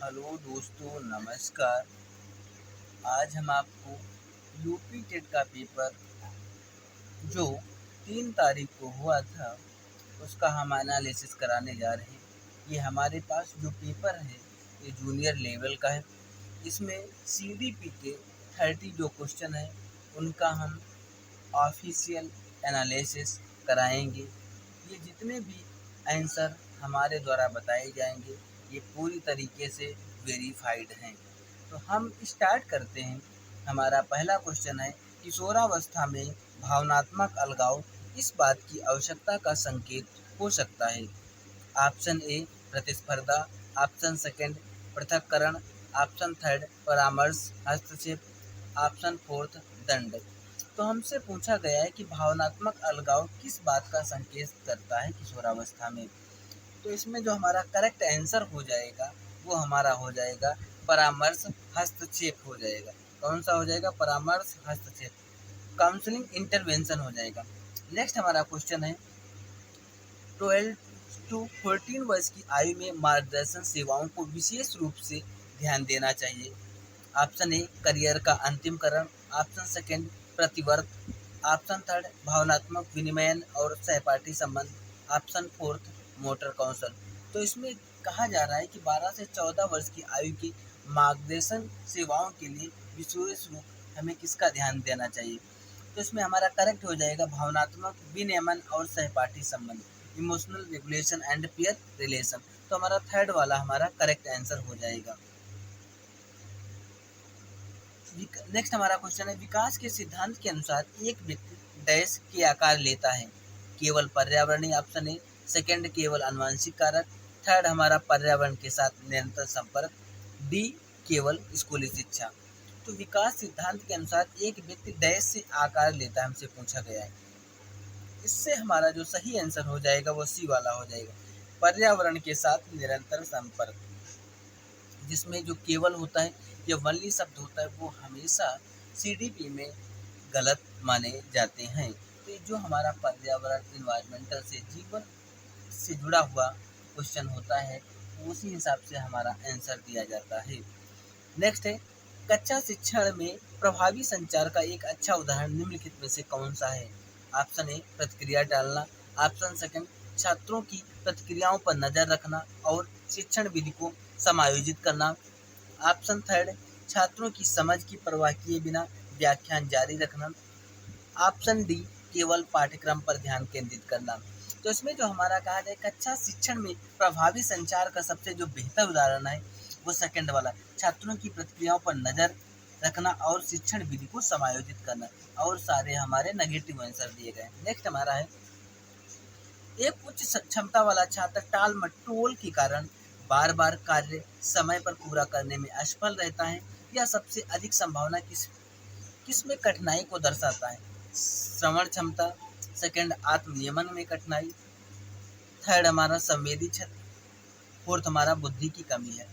Hello दोस्तों, नमस्कार। आज हम आपको यूपी टेट का पेपर जो 3 तारीख को हुआ था उसका हम एनालिसिस कराने जा रहे हैं। ये हमारे पास जो पेपर है ये जूनियर लेवल का है। इसमें सीडीपी के 30 जो क्वेश्चन हैं उनका हम ऑफिशियल एनालिसिस कराएंगे। ये जितने भी आंसर हमारे द्वारा बताए जाएंगे ये पूरी तरीके से वेरीफाइड हैं। तो हम स्टार्ट करते हैं। हमारा पहला क्वेश्चन है, किशोरावस्था में भावनात्मक अलगाव इस बात की आवश्यकता का संकेत हो सकता है। ऑप्शन ए प्रतिस्पर्धा, ऑप्शन सेकंड पृथक्करण, ऑप्शन थर्ड परामर्श हस्तक्षेप, ऑप्शन फोर्थ दंड। तो हमसे पूछा गया है कि भावनात्मक अलगाव किस बात का संकेत करता है किशोरावस्था में। तो इसमें जो हमारा करेक्ट आंसर हो जाएगा वो हमारा हो जाएगा परामर्श हस्तक्षेप हो जाएगा। कौन सा हो जाएगा? परामर्श हस्तक्षेप, काउंसलिंग इंटरवेंशन हो जाएगा। नेक्स्ट हमारा क्वेश्चन है, 12 टू 14 वर्ष की आयु में मार्गदर्शन सेवाओं को विशेष रूप से ध्यान देना चाहिए। ऑप्शन ए करियर का अंतिम करण, ऑप्शन सेकंड प्रतिवर्त, ऑप्शन थर्ड भावनात्मक विनिमयन और सहपाठी संबंध, ऑप्शन फोर्थ मोटर कौशल। तो इसमें कहा जा रहा है कि 12 से 14 वर्ष की आयु की मार्गदर्शन सेवाओं के लिए विशेष रूप हमें किसका ध्यान देना चाहिए। तो इसमें हमारा करेक्ट हो जाएगा भावनात्मक विनियमन और सहपाठी संबंध, emotional regulation and peer relation. तो हमारा थर्ड वाला हमारा करेक्ट आंसर हो जाएगा। नेक्स्ट हमारा क्वेश्चन है, विकास के सिद्धांत के अनुसार एक व्यक्ति डैश के आकार लेता है। केवल पर्यावरणीय, ऑप्शन ए सेकंड केवल आनुवंशिक कारक, थर्ड हमारा पर्यावरण के साथ निरंतर संपर्क, डी केवल स्कूली शिक्षा। तो विकास सिद्धांत के अनुसार एक व्यक्ति डैश से आकार लेता है, हमसे पूछा गया है। इससे हमारा जो सही आंसर हो जाएगा वो सी वाला हो जाएगा, पर्यावरण के साथ निरंतर संपर्क। जिसमें जो केवल होता है या वनली शब्द होता है वो हमेशा सीडीपी में गलत माने जाते हैं। तो जो हमारा पर्यावरण इन्वायरमेंटल से जीवन से जुड़ा हुआ क्वेश्चन होता है उसी हिसाब से हमारा आंसर दिया जाता है। नेक्स्ट है, कक्षा शिक्षण में प्रभावी संचार का एक अच्छा उदाहरण निम्नलिखित में से कौन सा है। ऑप्शन ए प्रतिक्रिया टालना, ऑप्शन सेकंड छात्रों की प्रतिक्रियाओं पर नजर रखना और शिक्षण विधि को समायोजित करना, ऑप्शन थर्ड छात्रों की समझ की परवाह किए बिना व्याख्यान जारी रखना, ऑप्शन डी केवल पाठ्यक्रम पर ध्यान केंद्रित करना। तो इसमें जो हमारा कहा जाए कक्षा शिक्षण में प्रभावी संचार का सबसे जो बेहतर उदाहरण है वो सेकंड वाला, छात्रों की प्रतिक्रियाओं पर नजर रखना और शिक्षण विधि को समायोजित करना। और सारे हमारे नेगेटिव आंसर दिए गए। नेक्स्ट हमारा है, एक उच्च क्षमता वाला छात्र टाल मटोल के कारण बार बार कार्य समय पर पूरा करने में असफल रहता है। यह सबसे अधिक संभावना किसमें कठिनाई को दर्शाता है। श्रवण क्षमता, सेकंड आत्मनियमन में कठिनाई, थर्ड हमारा संवेदी क्षेत्र, फोर्थ हमारा बुद्धि की कमी है।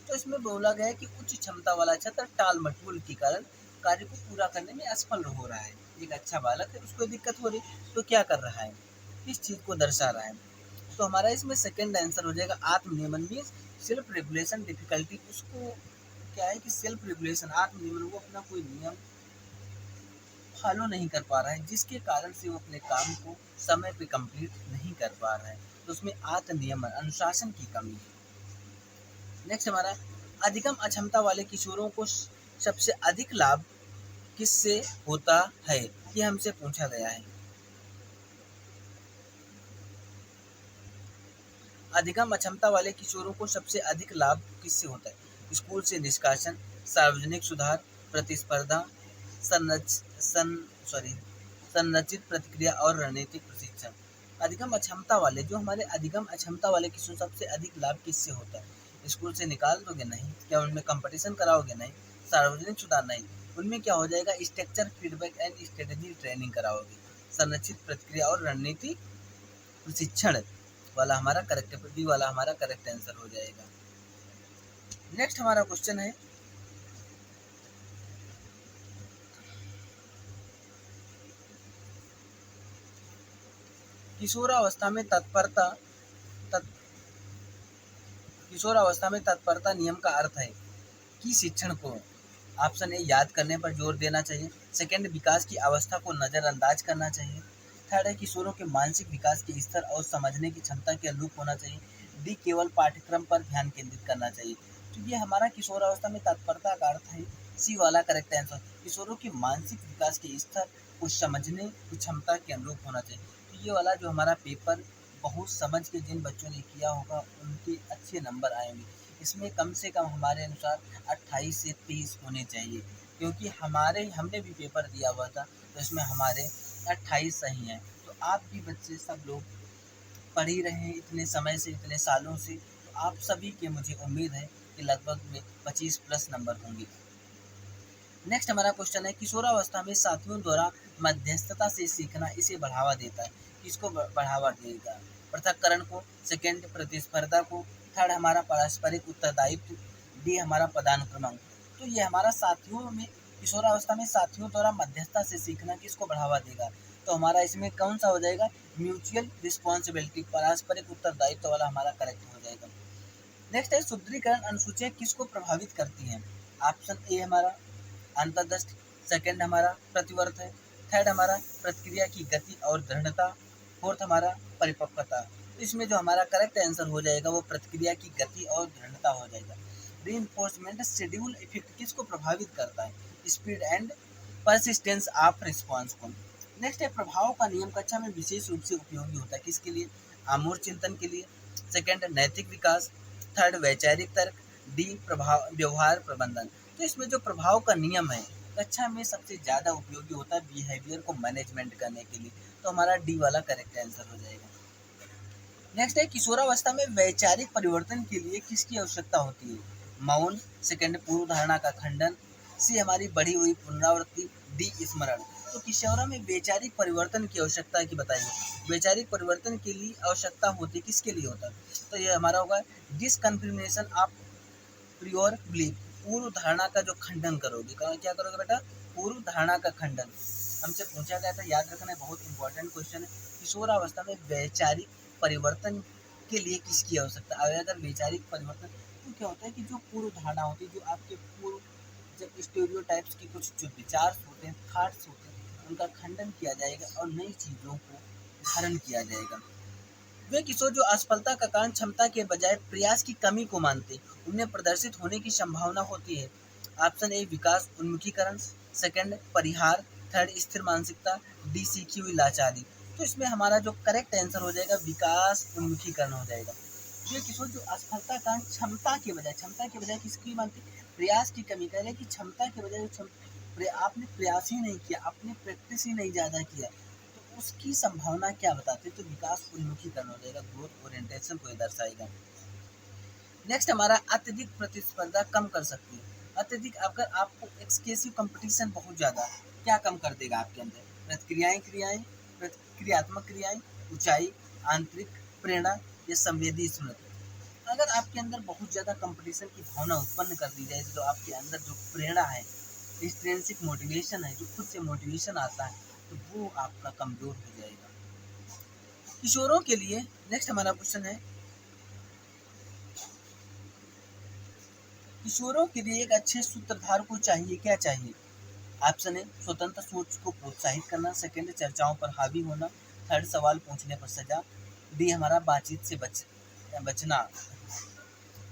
तो इसमें बोला गया है कि उच्च क्षमता वाला छात्र टाल मटोल के कारण कार्य को पूरा करने में असफल हो रहा है। एक अच्छा बालक है उसको दिक्कत हो रही तो क्या कर रहा है, किस चीज को दर्शा रहा है। तो हमारा इसमें सेकंड आंसर हो जाएगा आत्मनियमन मीन्स सेल्फ रेगुलेशन डिफिकल्टी। उसको क्या है कि सेल्फ रेगुलेशन आत्मनियमन, वो अपना कोई नियम फॉलो नहीं कर पा रहा है जिसके कारण से वो अपने काम को समय पे कंप्लीट नहीं कर पा रहा है। तो उसमें आत्मनियमन अनुशासन की कमी है। नेक्स्ट हमारा, अधिगम अक्षमता वाले किशोरों को सबसे अधिक लाभ किससे होता है, ये हमसे पूछा गया है। अधिगम अक्षमता वाले किशोरों को सबसे अधिक लाभ किससे होता है। स्कूल से निष्कासन, सार्वजनिक सुधार, प्रतिस्पर्धा, संरच सन सॉरी संरचित प्रतिक्रिया और रणनीतिक प्रशिक्षण। अधिगम अक्षमता वाले जो हमारे अधिगम अक्षमता वाले किशोर सबसे अधिक लाभ किससे होता है। स्कूल से निकाल दोगे नहीं, क्या उनमें कंपटीशन कराओगे नहीं, सार्वजनिक सुधार नहीं, उनमें क्या हो जाएगा structure feedback and strategy training कराओगे, संरचित प्रतिक्रिया और रणनीति प्रशिक्षण वाला हमारा करेक्ट, बी वाला हमारा करेक्ट आंसर हो जाएगा। नेक्स्ट हमारा क्वेश्चन है, किशोरावस्था में तत्परता किशोरावस्था में तत्परता नियम का अर्थ है कि शिक्षण को ऑप्शन ए याद करने पर जोर देना चाहिए, सेकंड विकास की अवस्था को नज़रअंदाज करना चाहिए, थर्ड है किशोरों के मानसिक विकास के स्तर और समझने की क्षमता के अनुरूप होना चाहिए, डी केवल पाठ्यक्रम पर ध्यान केंद्रित करना चाहिए। तो ये हमारा किशोरावस्था में तत्परता का अर्थ है सी वाला करेक्ट आंसर। किशोरों के मानसिक विकास के स्तर को समझने की क्षमता के अनुरूप होना चाहिए। तो ये वाला जो हमारा पेपर बहुत समझ के जिन बच्चों ने किया होगा उनके अच्छे नंबर आएंगे। इसमें कम से कम हमारे अनुसार 28 से 30 होने चाहिए, क्योंकि हमने भी पेपर दिया हुआ था तो इसमें हमारे 28 सही हैं। तो आप भी बच्चे सब लोग पढ़ ही रहे हैं इतने समय से, इतने सालों से, तो आप सभी के मुझे उम्मीद है कि लगभग में 25 प्लस नंबर होंगे। नेक्स्ट हमारा क्वेश्चन है किशोरावस्था में साथियों द्वारा मध्यस्थता से सीखना इसे बढ़ावा देता है। किसको बढ़ावा देगा? पृथक्करण को, सेकंड प्रतिस्पर्धा को, थर्ड हमारा पारस्परिक उत्तरदायित्व, डी हमारा पदानुक्रमांक। तो ये हमारा साथियों में किशोरावस्था में साथियों द्वारा मध्यस्थता से सीखना किसको बढ़ावा देगा? तो हमारा इसमें कौन सा हो जाएगा? म्यूचुअल रिस्पॉन्सिबिलिटी, पारस्परिक उत्तरदायित्व वाला हमारा करेक्ट हो जाएगा। नेक्स्ट है सुदृढ़ीकरण अनुसूचियाँ किसको प्रभावित करती हैं? ऑप्शन ए हमारा अंतर्दृष्टि, सेकंड हमारा प्रतिवर्त है, थर्ड हमारा प्रतिक्रिया की गति और दृढ़ता, फोर्थ हमारा परिपक्वता। तो इसमें जो हमारा करेक्ट आंसर हो जाएगा वो प्रतिक्रिया की गति और दृढ़ता हो जाएगा। रीइंफोर्समेंट शेड्यूल इफेक्ट किसको प्रभावित करता है? Speed and persistence of response को। नेक्स्ट है प्रभाव का नियम कक्षा में विशेष रूप से उपयोगी होता है किसके लिए? आमूल चिंतन के लिए, सेकंड नैतिक विकास, थर्ड वैचारिक तर्क, डी प्रभाव व्यवहार प्रबंधन। तो इसमें जो प्रभाव का नियम है कक्षा में सबसे ज़्यादा उपयोगी होता है बिहेवियर को मैनेजमेंट करने के लिए। तो हमारा डी वाला करेक्ट आंसर हो जाएगा। नेक्स्ट है किशोरावस्था में वैचारिक परिवर्तन के लिए किसकी आवश्यकता होती है? मौन, सेकंड पूर्व धारणा का खंडन, सी हमारी बढ़ी हुई पुनरावृत्ति, डी स्मरण। तो किशोरों में वैचारिक परिवर्तन की आवश्यकता की बताइए। वैचारिक परिवर्तन के लिए आवश्यकता होती किसके लिए होता है? तो ये हमारा होगा डिसकन्फर्मेशन ऑफ प्रियोर बिलीफ, पूर्व धारणा का जो खंडन करोगे। क्या करोगे बेटा? पूर्व धारणा का खंडन। हमसे पूछा गया था, याद रखना है, बहुत इंपॉर्टेंट क्वेश्चन है। किशोरावस्था में वैचारिक परिवर्तन के लिए किसकी आवश्यकता? अगर वैचारिक परिवर्तन तो क्या होता है कि जो पूर्व धारणा होती है, जो आपके पूर्व जब स्टेरियोटाइप्स की कुछ जो विचार होते हैं, थॉट्स होते हैं, उनका खंडन किया जाएगा और नई चीज़ों को धारण किया जाएगा। वे किशोर जो असफलता का कारण क्षमता के बजाय प्रयास की कमी को मानते, उनमें प्रदर्शित होने की संभावना होती है। ऑप्शन ए विकास उन्मुखीकरण, सेकंड परिहार, थर्ड स्थिर मानसिकता, डी सीखी हुई लाचारी। तो इसमें हमारा जो करेक्ट आंसर हो जाएगा विकास उन्मुखीकरण हो जाएगा। वे किशोर जो असफलता कारण क्षमता के बजाय किसकी मानते? प्रयास की कमी। कह रहे कि क्षमता के बजाय आपने प्रयास ही नहीं किया, आपने प्रैक्टिस ही नहीं ज़्यादा किया, तो उसकी संभावना क्या बताते? तो विकास उन्मुखीकरण हो जाएगा, ग्रोथ ओरिएंटेशन को दर्शाएगा। नेक्स्ट हमारा अत्यधिक प्रतिस्पर्धा कम कर सकती है। अत्यधिक अगर आपको एक्सकेसिव कंपटीशन बहुत ज़्यादा क्या कम कर देगा आपके अंदर? प्रतिक्रियात्मक क्रियाएं, ऊंचाई, आंतरिक प्रेरणा या संवेदी स्मृति। अगर आपके अंदर बहुत ज़्यादा कंपटीशन की भावना उत्पन्न कर दी जाए तो आपके अंदर जो प्रेरणा है, इंट्रिंसिक मोटिवेशन है, जो खुद से मोटिवेशन आता है, तो वो आपका कमजोर हो जाएगा। किशोरों के लिए नेक्स्ट हमारा क्वेश्चन है किशोरों के लिए एक अच्छे सूत्रधार को चाहिए, क्या चाहिए? ऑप्शन ए स्वतंत्र सोच को प्रोत्साहित करना, सेकंड चर्चाओं पर हावी होना, थर्ड सवाल पूछने पर सजा, डी हमारा बातचीत से बचना।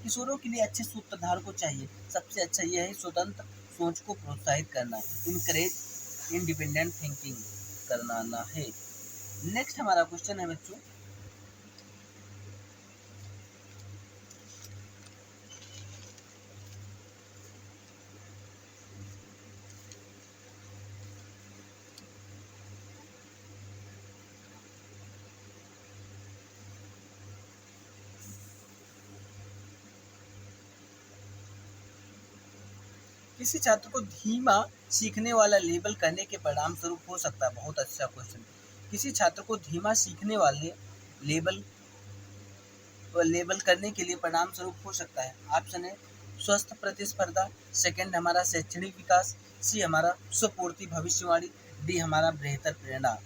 किशोरों के लिए अच्छे सूत्रधार को चाहिए, सबसे अच्छा यह है स्वतंत्र सोच को प्रोत्साहित करना, इनकरेज इंडिपेंडेंट थिंकिंग करना है। नेक्स्ट हमारा क्वेश्चन है बच्चों किसी छात्र को धीमा सीखने वाला लेबल करने के परिणाम स्वरूप हो सकता है। बहुत अच्छा क्वेश्चन। किसी छात्र को धीमा सीखने वाले लेबल करने के लिए परिणाम स्वरूप हो सकता है। ऑप्शन है स्वस्थ प्रतिस्पर्धा, सेकंड हमारा शैक्षणिक विकास, सी हमारा स्वपूर्ति भविष्यवाणी, डी हमारा बेहतर प्रेरणा।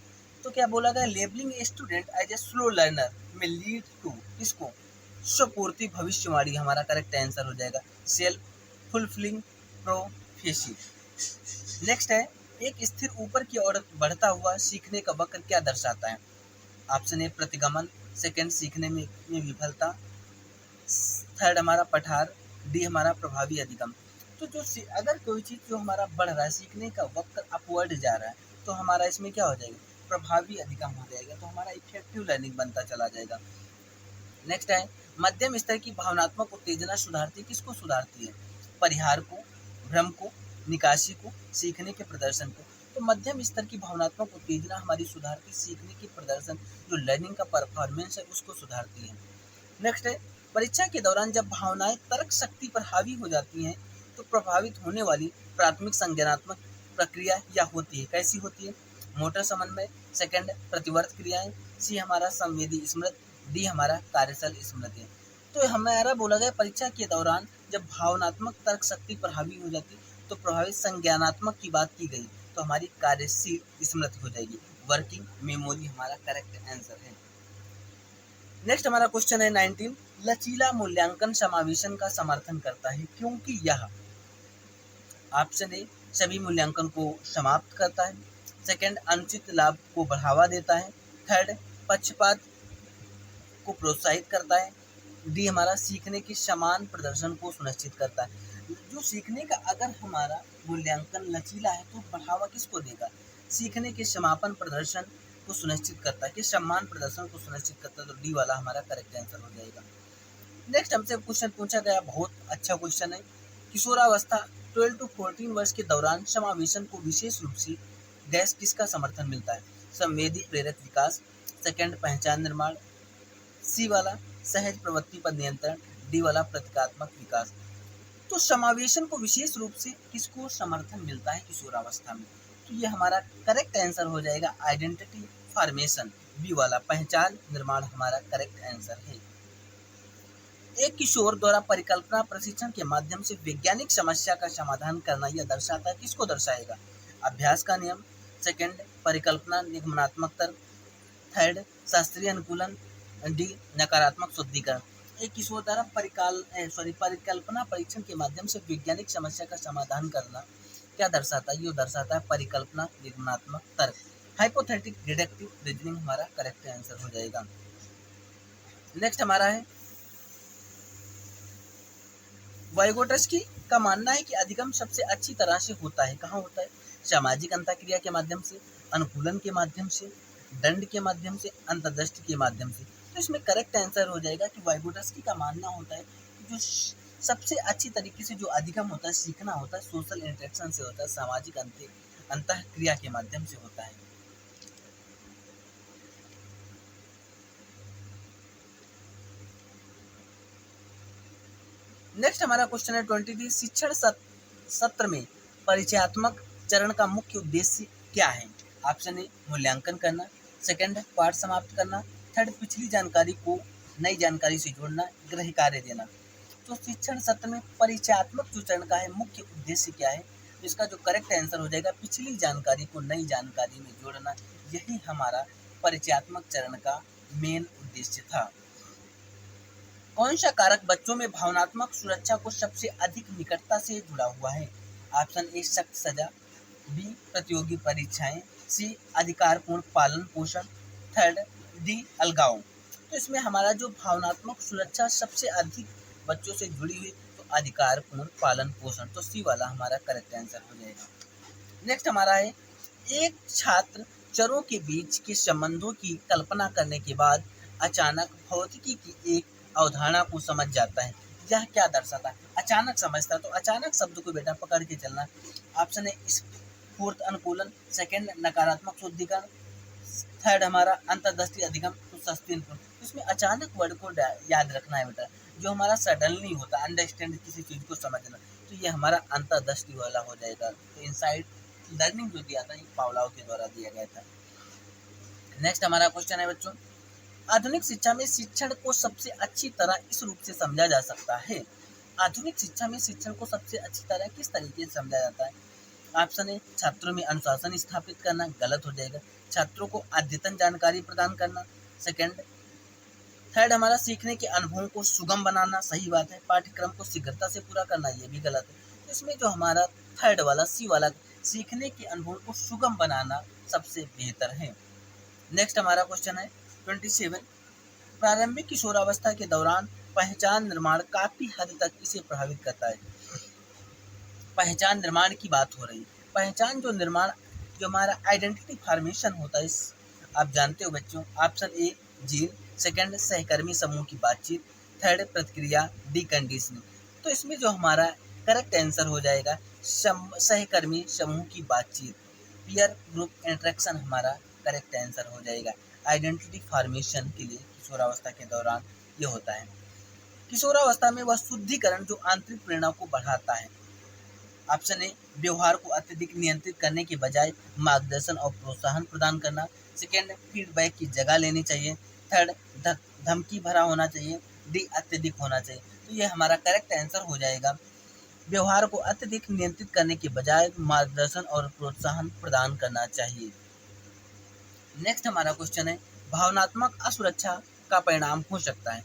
तो क्या बोला गया? Labelling student as a slow learner may lead to इसको स्वपूर्ति भविष्यवाणी हमारा करेक्ट आंसर हो जाएगा, सेल्फ फुलफिलिंग प्रोफेसी। नेक्स्ट है, एक स्थिर ऊपर की ओर बढ़ता हुआ सीखने का वक्र क्या दर्शाता है? ऑप्शन ए प्रतिगमन, सेकंड सीखने में विफलता, थर्ड हमारा पठार, डी हमारा प्रभावी अधिगम। तो जो अगर कोई चीज जो हमारा बढ़ रहा है, सीखने का वक्र अपवर्ड जा रहा है, तो हमारा इसमें क्या हो जाएगा? प्रभावी अधिगम हो जाएगा, तो हमारा इफेक्टिव लर्निंग बनता चला जाएगा। नेक्स्ट है, मध्यम स्तर की भावनात्मक उत्तेजना सुधारती, किसको सुधारती है? परिहार को, भ्रम को, निकासी को, सीखने के प्रदर्शन को। तो मध्यम स्तर की भावनात्मक उत्तेजना हमारी सुधारती, सीखने के प्रदर्शन जो लर्निंग का परफॉर्मेंस है उसको सुधारती है। नेक्स्ट है, परीक्षा के दौरान जब भावनाएं तर्क शक्ति पर हावी हो जाती हैं तो प्रभावित होने वाली प्राथमिक संज्ञानात्मक प्रक्रिया या होती है, कैसी होती है? मोटर समन्वय, सेकंड प्रतिवर्त क्रियाएं, सी हमारा संवेदी स्मृति, डी हमारा कार्यशल स्मृति। तो हमारा बोला गया परीक्षा के दौरान जब भावनात्मक तर्क शक्ति पर हावी हो जाती तो प्रभावित संज्ञानात्मक की बात की गई तो हमारी कार्यशील स्मृति हो जाएगी, वर्किंग मेमोरी हमारा करेक्ट आंसर है। नेक्स्ट हमारा क्वेश्चन है 19, लचीला मूल्यांकन समावेशन का समर्थन करता है क्योंकि यह ऑप्शन ए सभी मूल्यांकन को समाप्त करता है, सेकंड अनुचित लाभ को बढ़ावा देता है, थर्ड पक्षपात को प्रोत्साहित करता है, डी हमारा सीखने के समान प्रदर्शन को सुनिश्चित करता है। जो सीखने का अगर हमारा मूल्यांकन लचीला है तो बढ़ावा किसको देगा? सीखने के समापन प्रदर्शन को सुनिश्चित करता है, कि सम्मान प्रदर्शन को सुनिश्चित करता है, तो डी वाला हमारा करेक्ट आंसर हो जाएगा। नेक्स्ट हमसे क्वेश्चन पूछा गया, बहुत अच्छा क्वेश्चन है, किशोरावस्था 12 to 14 वर्ष के दौरान समावेशन को विशेष रूप से डैश किसका समर्थन मिलता है? संवेदी प्रेरक विकास, सेकंड पहचान निर्माण, सी वाला सहज प्रवृत्ति पर नियंत्रण, डी वाला प्रतीकात्मक विकास। तो समावेशन को विशेष रूप से किसको समर्थन मिलता है किशोरावस्था में? तो ये हमारा करेक्ट आंसर हो जाएगा आइडेंटिटी फॉर्मेशन, बी वाला पहचान निर्माण हमारा करेक्ट आंसर है। एक किशोर द्वारा परिकल्पना प्रशिक्षण के माध्यम से वैज्ञानिक समस्या का समाधान करना यह दर्शाता है, किसको दर्शाएगा? अभ्यास का नियम, सेकंड परिकल्पना निगमनात्मक तर्क, थर्ड शास्त्रीय अनुकूलन, डी नकारात्मक शुद्धिकरण। एक किशोर द्वारा परिकल्पना परीक्षण के माध्यम से वैज्ञानिक समस्या का समाधान करना क्या दर्शाता है? ये दर्शाता है परिकल्पना निगमनात्मक तर्क, हाइपोथेटिक डिडक्टिव रीजनिंग हमारा करेक्ट आंसर हो जाएगा। नेक्स्ट हमारा है, वाइगोटस्की का मानना है कि अधिगम सबसे अच्छी तरह से होता है, कहाँ होता है? सामाजिक अंतःक्रिया के माध्यम से, अनुकूलन के माध्यम से, दंड के माध्यम से, अंतर्दृष्टि के माध्यम से। तो इसमें करेक्ट आंसर हो जाएगा कि वाइगोटस्की का मानना होता है कि जो सबसे अच्छी तरीके से जो अधिगम होता है, सीखना होता है, सोशल इंटरेक्शन से होता है, सामाजिक अंतःक्रिया के माध्यम से होता है। नेक्स्ट हमारा क्वेश्चन है 23, शिक्षण सत्र में परिचयात्मक चरण का मुख्य उद्देश्य क्या है? ऑप्शन ए मूल्यांकन करना, सेकंड पाठ समाप्त करना, थर्ड पिछली जानकारी को नई जानकारी से जोड़ना, गृह कार्य देना। तो शिक्षण सत्र में परिचयात्मक जो चरण का है मुख्य उद्देश्य क्या है? इसका जो करेक्ट आंसर हो जाएगा पिछली जानकारी को नई जानकारी में जोड़ना, यही हमारा परिचयात्मक चरण का मेन उद्देश्य था। कौन सा कारक बच्चों में भावनात्मक सुरक्षा को सबसे अधिक निकटता से जुड़ा हुआ है? ऑप्शन ए सख्त सजा, बी प्रतियोगी परीक्षाएं, सी अधिकारपूर्ण पालन पोषण, थर्ड डी अलगाव। तो इसमें हमारा जो भावनात्मक सुरक्षा सबसे अधिक बच्चों से जुड़ी हुई तो अधिकारपूर्ण पालन पोषण, तो सी वाला हमारा करेक्ट आंसर हो जाएगा। नेक्स्ट हमारा है, एक छात्र चरों के बीच के संबंधों की कल्पना करने के बाद अचानक भौतिकी की एक अवधारणा को समझ जाता है, यह क्या दर्शाता है? अचानक समझता है, तो अचानक शब्द को बेटा पकड़ के चलना। ऑप्शन है स्फूर्त अनुकूलन, सेकंड नकारात्मक शुद्धिकरण, थर्ड हमारा अंतर्दृष्टि अधिगम, तो सस्ती। इसमें अचानक वर्ड को याद रखना है बेटा, जो हमारा सडनली होता है, अंडरस्टैंड किसी चीज को समझना, तो ये हमारा अंतर्दृष्टि वाला हो जाएगा। तो इनसाइड लर्निंग जो दिया था ये पावलोव के द्वारा दिया गया था। नेक्स्ट हमारा क्वेश्चन है बच्चों, आधुनिक शिक्षा में शिक्षण को सबसे अच्छी तरह इस रूप से समझा जा सकता है। आधुनिक शिक्षा में शिक्षण को सबसे अच्छी तरह किस तरीके से समझा जाता है? ऑप्शन है छात्रों में अनुशासन स्थापित करना, गलत हो जाएगा। छात्रों को अद्यतन जानकारी प्रदान करना, सेकंड। थर्ड हमारा सीखने के अनुभवों को सुगम बनाना, सही बात है। पाठ्यक्रम को शीघ्रता से पूरा करना, ये भी गलत है। तो इसमें जो हमारा थर्ड वाला सी वाला, सीखने के अनुभवों को सुगम बनाना सबसे बेहतर है। नेक्स्ट हमारा क्वेश्चन है 27, प्रारंभिक किशोरावस्था के दौरान पहचान निर्माण काफी हद तक इसे प्रभावित करता है। पहचान निर्माण की बात हो रही है। पहचान जो निर्माण, जो हमारा आइडेंटिटी फॉर्मेशन होता है, आप जानते हो बच्चों। ऑप्शन ए जीन, सेकंड सहकर्मी समूह की बातचीत, थर्ड प्रतिक्रिया, डी कंडीशनिंग। तो इसमें जो हमारा करेक्ट आंसर हो जाएगा सहकर्मी समूह की बातचीत, पीयर ग्रुप इंटरेक्शन हमारा करेक्ट आंसर हो जाएगा। आइडेंटिटी फॉर्मेशन के लिए किशोरावस्था के दौरान ये होता है। किशोरावस्था में वह शुद्धिकरण जो आंतरिक प्रेरणा को बढ़ाता है। ऑप्शन ए व्यवहार को अत्यधिक नियंत्रित करने के बजाय मार्गदर्शन और प्रोत्साहन प्रदान करना, सेकेंड फीडबैक की जगह लेनी चाहिए, थर्ड धमकी भरा होना चाहिए, डी अत्यधिक होना चाहिए। तो ये हमारा करेक्ट आंसर हो जाएगा, व्यवहार को अत्यधिक नियंत्रित करने के बजाय मार्गदर्शन और प्रोत्साहन प्रदान करना चाहिए। नेक्स्ट हमारा क्वेश्चन है, भावनात्मक असुरक्षा का परिणाम हो सकता है।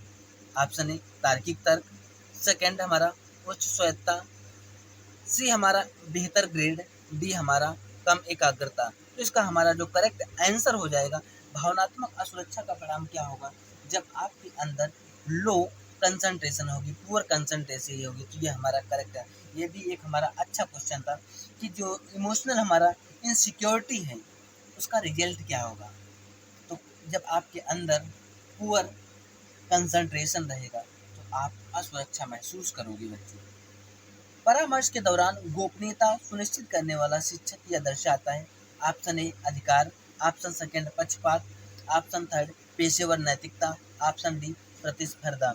ऑप्शन ए तार्किक तर्क, सेकेंड हमारा उच्च स्वायत्तता, सी हमारा बेहतर ग्रेड, डी हमारा कम एकाग्रता। तो इसका हमारा जो करेक्ट आंसर हो जाएगा, भावनात्मक असुरक्षा का परिणाम क्या होगा, जब आपके अंदर लो कंसंट्रेशन होगी, पुअर कंसंट्रेशन होगी। तो ये हमारा करेक्ट है। ये भी एक हमारा अच्छा क्वेश्चन था कि जो इमोशनल हमारा इनसिक्योरिटी है उसका रिजल्ट क्या होगा। तो जब आपके अंदर पुअर कंसंट्रेशन रहेगा तो आप असुरक्षा महसूस करोगे बच्चों। परामर्श के दौरान गोपनीयता सुनिश्चित करने वाला शिक्षक यह दर्शाता है। ऑप्शन ए अधिकार, ऑप्शन सेकंड पक्षपात, ऑप्शन थर्ड पेशेवर नैतिकता, ऑप्शन डी प्रतिस्पर्धा।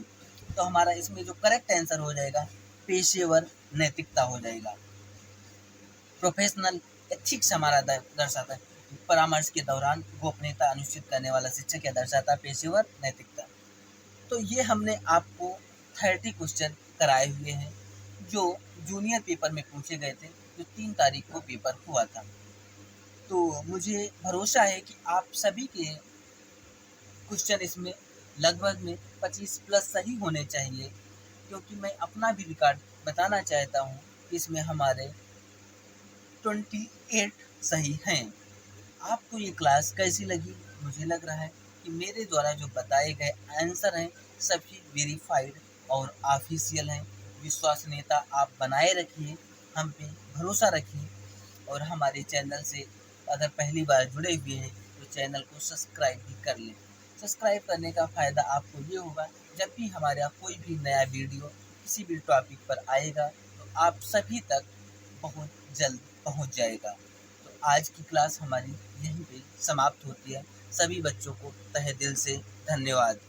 तो हमारा इसमें जो करेक्ट आंसर हो जाएगा पेशेवर नैतिकता हो जाएगा। प्रोफेशनल एथिक्स हमारा दर्शाता है। परामर्श के दौरान गोपनीयता सुनिश्चित करने वाला शिक्षक यह दर्शाता है पेशेवर नैतिकता। तो ये हमने आपको 30 क्वेश्चन कराए हुए हैं जो जूनियर पेपर में पूछे गए थे, जो 3 तारीख को पेपर हुआ था। तो मुझे भरोसा है कि आप सभी के क्वेश्चन इसमें लगभग में 25 प्लस सही होने चाहिए, क्योंकि मैं अपना भी रिकॉर्ड बताना चाहता हूँ कि इसमें हमारे 28 सही हैं। आपको ये क्लास कैसी लगी? मुझे लग रहा है कि मेरे द्वारा जो बताए गए आंसर हैं सभी वेरीफाइड और ऑफिशियल हैं। विश्वसनीयता आप बनाए रखिए, हम पे भरोसा रखिए, और हमारे चैनल से अगर पहली बार जुड़े हुए हैं तो चैनल को सब्सक्राइब भी कर लें। सब्सक्राइब करने का फ़ायदा आपको ये होगा, जब भी हमारा कोई भी नया वीडियो किसी भी टॉपिक पर आएगा तो आप सभी तक बहुत जल्द पहुंच जाएगा। तो आज की क्लास हमारी यहीं पे समाप्त होती है। सभी बच्चों को तहे दिल से धन्यवाद।